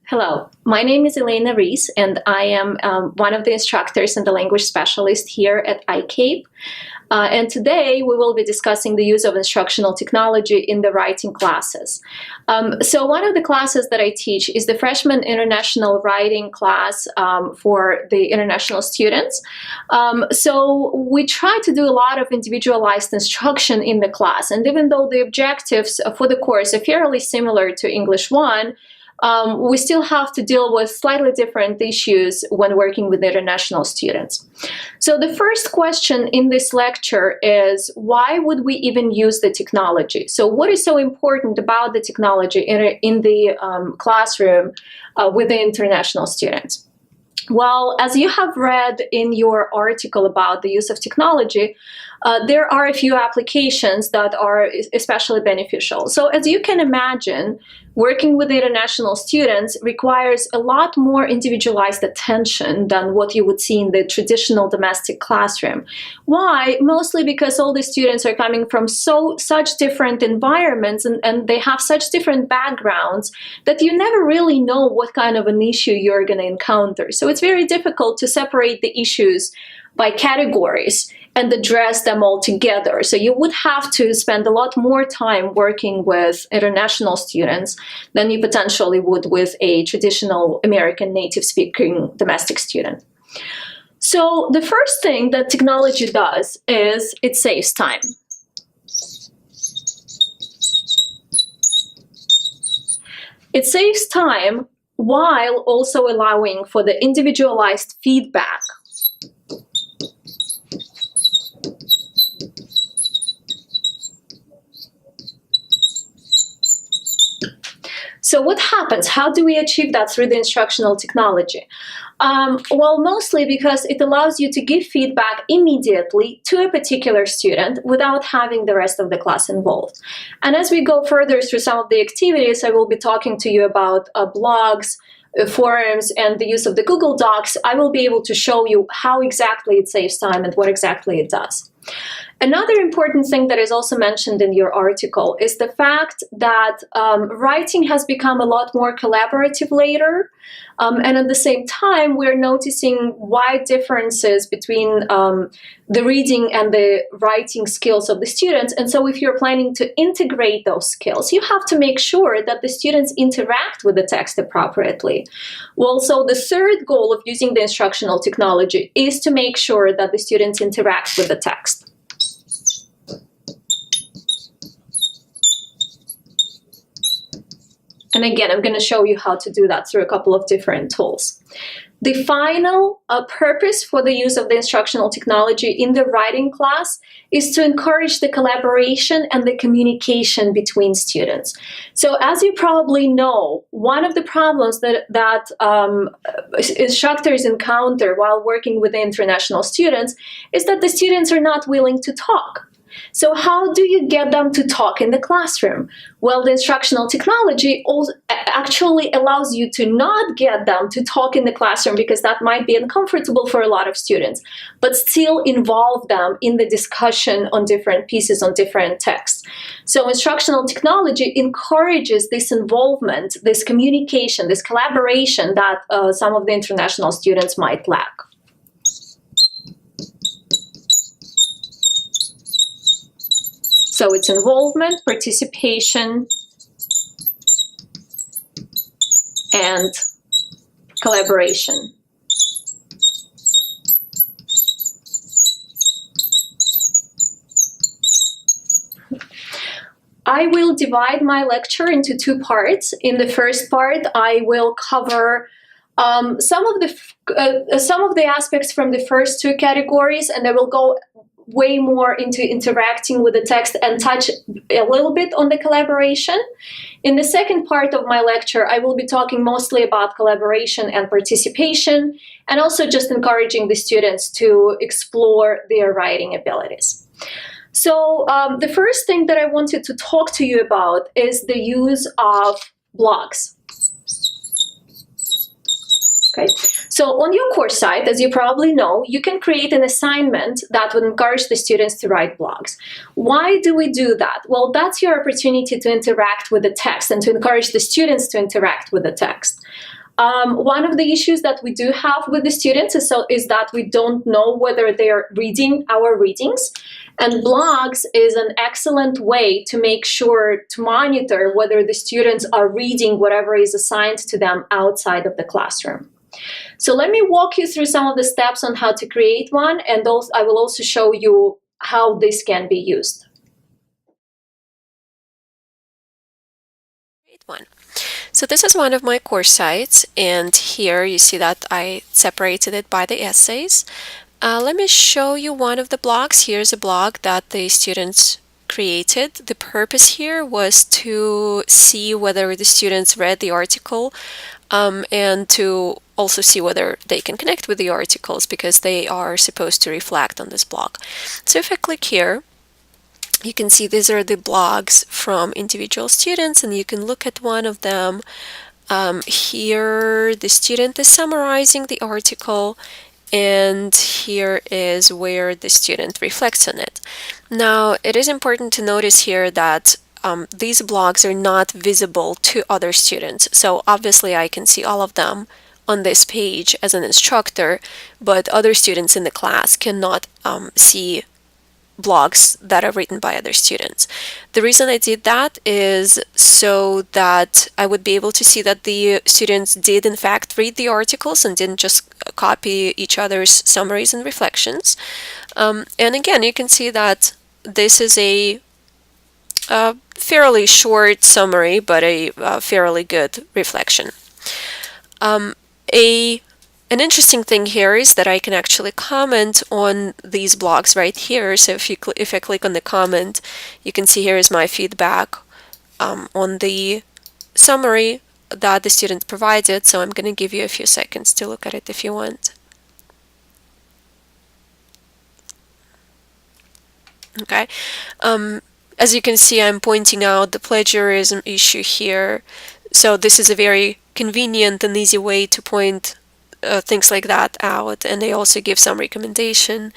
Hello, my name is Elena Rees, and I am one of the instructors and the language specialist here at iCape. And today we will be discussing the use of instructional technology in the writing classes. So one of the classes that I teach is the Freshman International Writing class for the international students. So we try to do a lot of individualized instruction in the class, and even though the objectives for the course are fairly similar to English 1, we still have to deal with slightly different issues when working with international students. So the first question in this lecture is, why would we even use the technology? So what is so important about the technology in the classroom with the international students? Well, as you have read in your article about the use of technology, there are a few applications that are especially beneficial. So as you can imagine, working with international students requires a lot more individualized attention than what you would see in the traditional domestic classroom. Why? Mostly because all the students are coming from such different environments and they have such different backgrounds that you never really know what kind of an issue you're going to encounter. So it's very difficult to separate the issues by categories and address them all together. So you would have to spend a lot more time working with international students than you potentially would with a traditional American native-speaking domestic student. So the first thing that technology does is it saves time. It saves time while also allowing for the individualized feedback. So what happens? How do we achieve that through the instructional technology? Well, mostly because it allows you to give feedback immediately to a particular student without having the rest of the class involved. And as we go further through some of the activities, I will be talking to you about blogs, forums, and the use of the Google Docs. I will be able to show you how exactly it saves time and what exactly it does. Another important thing that is also mentioned in your article is the fact that writing has become a lot more collaborative later, and at the same time we're noticing wide differences between the reading and the writing skills of the students. And so if you're planning to integrate those skills, you have to make sure that the students interact with the text appropriately. Well, so the third goal of using the instructional technology is to make sure that the students interact with the text. And again, I'm going to show you how to do that through a couple of different tools. The final purpose for the use of the instructional technology in the writing class is to encourage the collaboration and the communication between students. So as you probably know, one of the problems that instructors encounter while working with the international students is that the students are not willing to talk. So how do you get them to talk in the classroom? Well, the instructional technology also actually allows you to not get them to talk in the classroom because that might be uncomfortable for a lot of students, but still involve them in the discussion on different pieces, on different texts. So instructional technology encourages this involvement, this communication, this collaboration that some of the international students might lack. So it's involvement, participation, and collaboration. I will divide my lecture into two parts. In the first part, I will cover some of the aspects from the first two categories, and I will go way more into interacting with the text and touch a little bit on the collaboration. In the second part of my lecture, I will be talking mostly about collaboration and participation, and also just encouraging the students to explore their writing abilities. So the first thing that I wanted to talk to you about is the use of blogs. Okay, so on your course site, as you probably know, you can create an assignment that would encourage the students to write blogs. Why do we do that? Well, that's your opportunity to interact with the text and to encourage the students to interact with the text. One of the issues that we do have with the students is that we don't know whether they're reading our readings. And blogs is an excellent way to make sure to monitor whether the students are reading whatever is assigned to them outside of the classroom. So let me walk you through some of the steps on how to create one, and I will also show you how this can be used. So this is one of my course sites, and here you see that I separated it by the essays. Let me show you one of the blogs. Here's a blog that the students created. The purpose here was to see whether the students read the article and to also see whether they can connect with the articles, because they are supposed to reflect on this blog. So if I click here, you can see these are the blogs from individual students, and you can look at one of them. Here the student is summarizing the article, and here is where the student reflects on it. Now, it is important to notice here that these blogs are not visible to other students. So obviously I can see all of them on this page as an instructor, but other students in the class cannot see blogs that are written by other students. The reason I did that is so that I would be able to see that the students did in fact read the articles and didn't just copy each other's summaries and reflections. And again, you can see that this is a fairly short summary, but a fairly good reflection. An interesting thing here is that I can actually comment on these blogs right here. So if I click on the comment, you can see here is my feedback on the summary that the student provided. So I'm going to give you a few seconds to look at it if you want. Okay. As you can see, I'm pointing out the plagiarism issue here. So this is a very convenient and easy way to point things like that out, and they also give some recommendation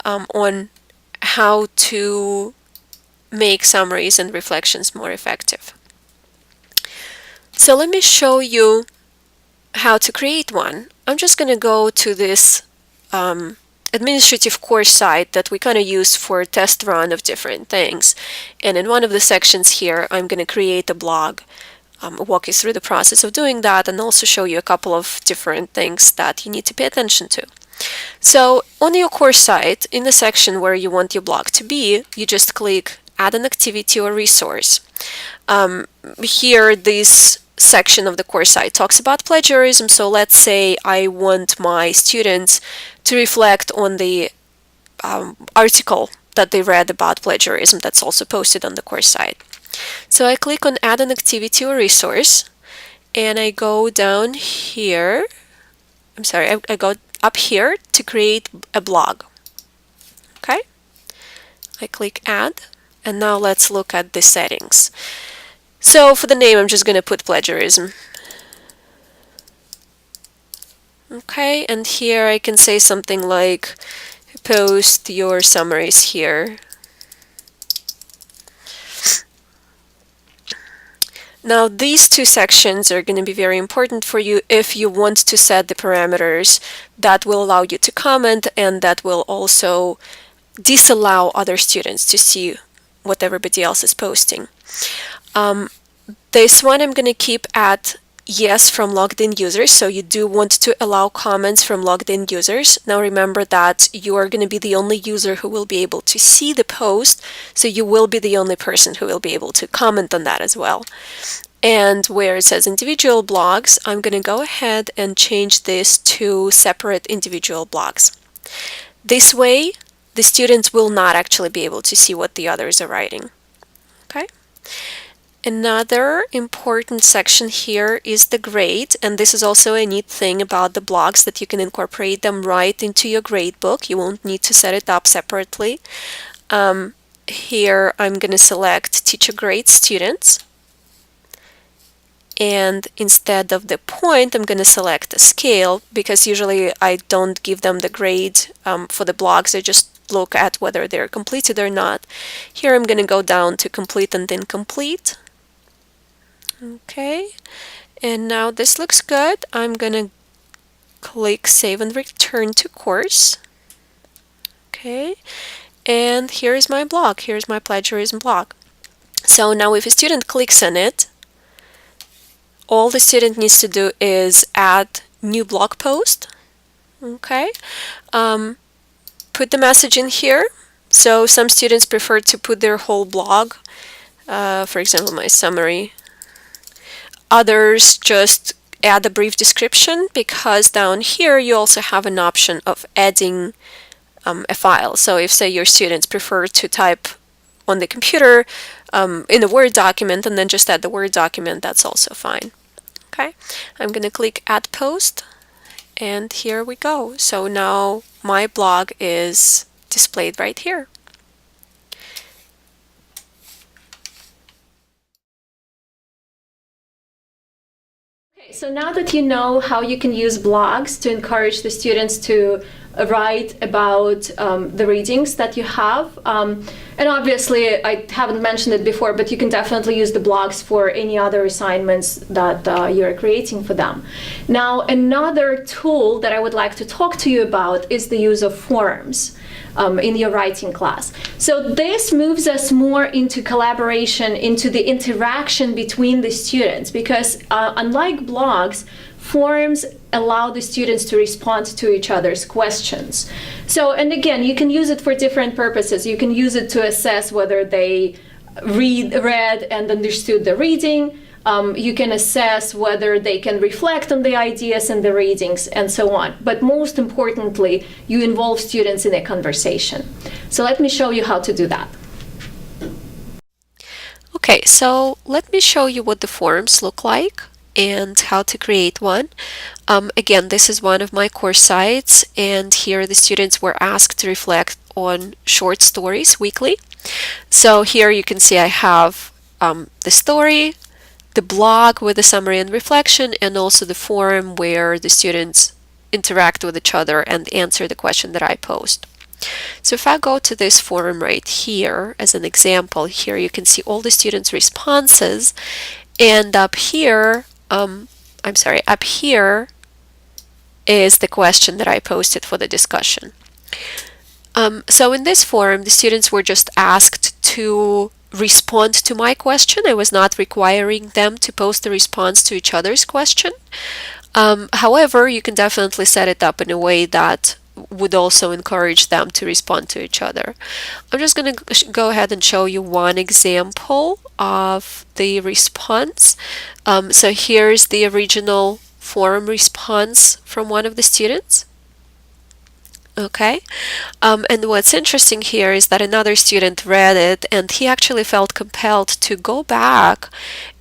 on how to make summaries and reflections more effective. So let me show you how to create one. I'm just going to go to this administrative course site that we kind of use for a test run of different things, and in one of the sections here I'm going to create a blog. Walk you through the process of doing that, and also show you a couple of different things that you need to pay attention to. So on your course site, in the section where you want your blog to be, you just click Add an Activity or Resource. Here, this section of the course site talks about plagiarism. So let's say I want my students to reflect on the article that they read about plagiarism that's also posted on the course site. So I click on Add an Activity or Resource, and I go down here. I'm sorry, I go up here to create a blog. Okay, I click Add, and now let's look at the settings. So for the name, I'm just going to put plagiarism. Okay, and here I can say something like post your summaries here. Now these two sections are going to be very important for you if you want to set the parameters that will allow you to comment and that will also disallow other students to see what everybody else is posting. This one I'm going to keep at yes from logged in users, so you do want to allow comments from logged in users. Now remember that you are going to be the only user who will be able to see the post, so you will be the only person who will be able to comment on that as well. And where it says individual blogs, I'm going to go ahead and change this to separate individual blogs. This way, the students will not actually be able to see what the others are writing. Okay? Another important section here is the grade, and this is also a neat thing about the blogs, that you can incorporate them right into your grade book. You won't need to set it up separately. Here I'm going to select Teacher Grade Students, and instead of the point, I'm going to select a scale, because usually I don't give them the grade for the blocks. I just look at whether they're completed or not. Here I'm going to go down to complete and incomplete. Okay, and now this looks good. I'm going to click Save and Return to Course. Okay, and here is my block. Here's my plagiarism block. So now if a student clicks on it, all the student needs to do is add new blog post. Okay, put the message in here. So some students prefer to put their whole blog, for example, my summary. Others just add a brief description, because down here you also have an option of adding a file. So if, say, your students prefer to type on the computer in a Word document and then just add the Word document, that's also fine. Okay, I'm going to click Add Post, and here we go. So now my blog is displayed right here. So now that you know how you can use blogs to encourage the students to write about the readings that you have, and obviously I haven't mentioned it before, but you can definitely use the blogs for any other assignments that you're creating for them. Now, another tool that I would like to talk to you about is the use of forums in your writing class. So this moves us more into collaboration, into the interaction between the students, because unlike blogs, forums allow the students to respond to each other's questions. So, and again, you can use it for different purposes. You can use it to assess whether they read and understood the reading. You can assess whether they can reflect on the ideas in the readings, and so on. But most importantly, you involve students in a conversation. So let me show you how to do that. Okay, so let me show you what the forums look like and how to create one. Again, this is one of my course sites, and here the students were asked to reflect on short stories weekly. So here you can see I have the story, the blog with the summary and reflection, and also the forum where the students interact with each other and answer the question that I posed. So if I go to this forum right here as an example, here you can see all the students' responses, and up here, up here is the question that I posted for the discussion. So in this forum, the students were just asked to respond to my question. I was not requiring them to post the response to each other's question. However, you can definitely set it up in a way that would also encourage them to respond to each other. I'm just going to go ahead and show you one example of the response. So here's the original forum response from one of the students. Okay, and what's interesting here is that another student read it, and he actually felt compelled to go back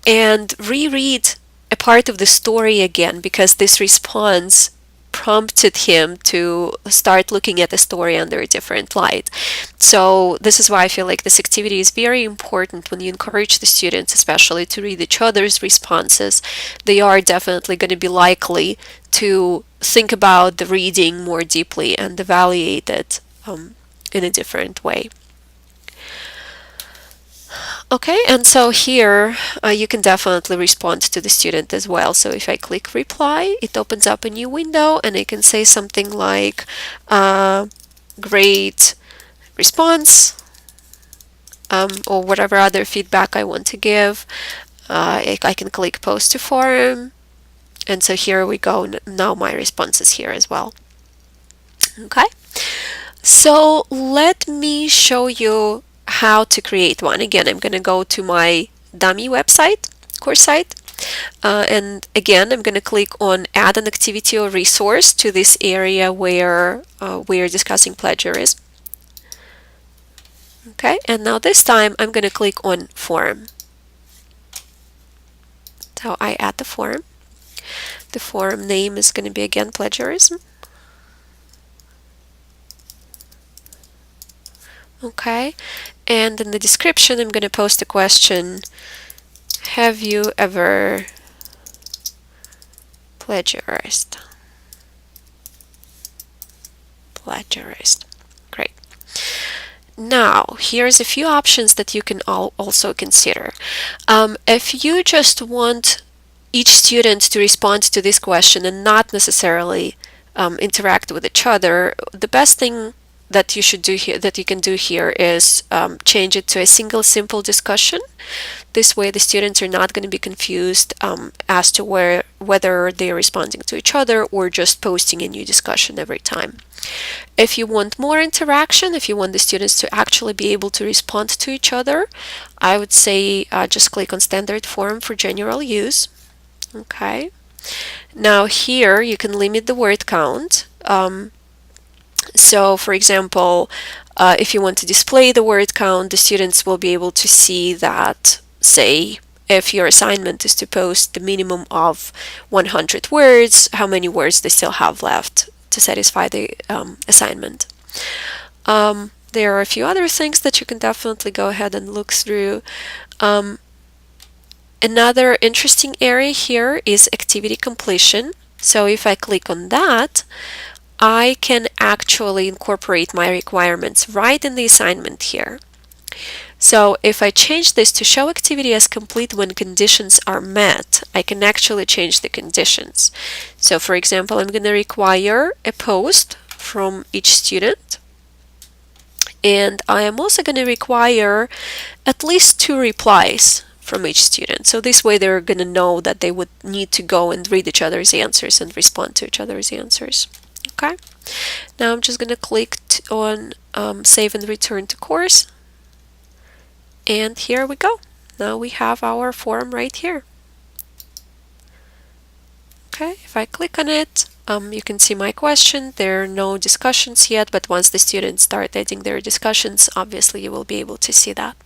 and reread a part of the story again, because this response prompted him to start looking at the story under a different light. So this is why I feel like this activity is very important. When you encourage the students especially to read each other's responses, they are definitely going to be likely to think about the reading more deeply and evaluate it in a different way. Okay, and so here you can definitely respond to the student as well. So if I click reply, it opens up a new window, and I can say something like great response, or whatever other feedback I want to give. I can click post to forum, and so here we go. Now my response is here as well. Okay, so let me show you how to create one. Again, I'm going to go to my dummy website, course site, and again I'm going to click on add an activity or resource to this area where we are discussing plagiarism. Okay, and now this time I'm going to click on forum. So I add the forum. The forum name is going to be again plagiarism. Okay, and in the description I'm going to post a question: have you ever plagiarist. Plagiarist. Great. Now, here's a few options that you can also consider. If you just want each student to respond to this question and not necessarily interact with each other, the best thing that you should do here, that you can do here, is change it to a single simple discussion. This way the students are not going to be confused as to whether they're responding to each other or just posting a new discussion every time. If you want more interaction, if you want the students to actually be able to respond to each other, I would say just click on standard form for general use. Okay. Now here you can limit the word count. So for example, if you want to display the word count, the students will be able to see that, say, if your assignment is to post the minimum of 100 words, how many words they still have left to satisfy the assignment. There are a few other things that you can definitely go ahead and look through. Another interesting area here is activity completion. So if I click on that, I can actually incorporate my requirements right in the assignment here. So if I change this to show activity as complete when conditions are met, I can actually change the conditions. So for example, I'm going to require a post from each student, and I am also going to require at least 2 replies from each student. So this way they're going to know that they would need to go and read each other's answers and respond to each other's answers. Okay. Now I'm just going to click on Save and Return to Course. And here we go. Now we have our form right here. Okay, if I click on it, you can see my question. There are no discussions yet, but once the students start adding their discussions, obviously you will be able to see that.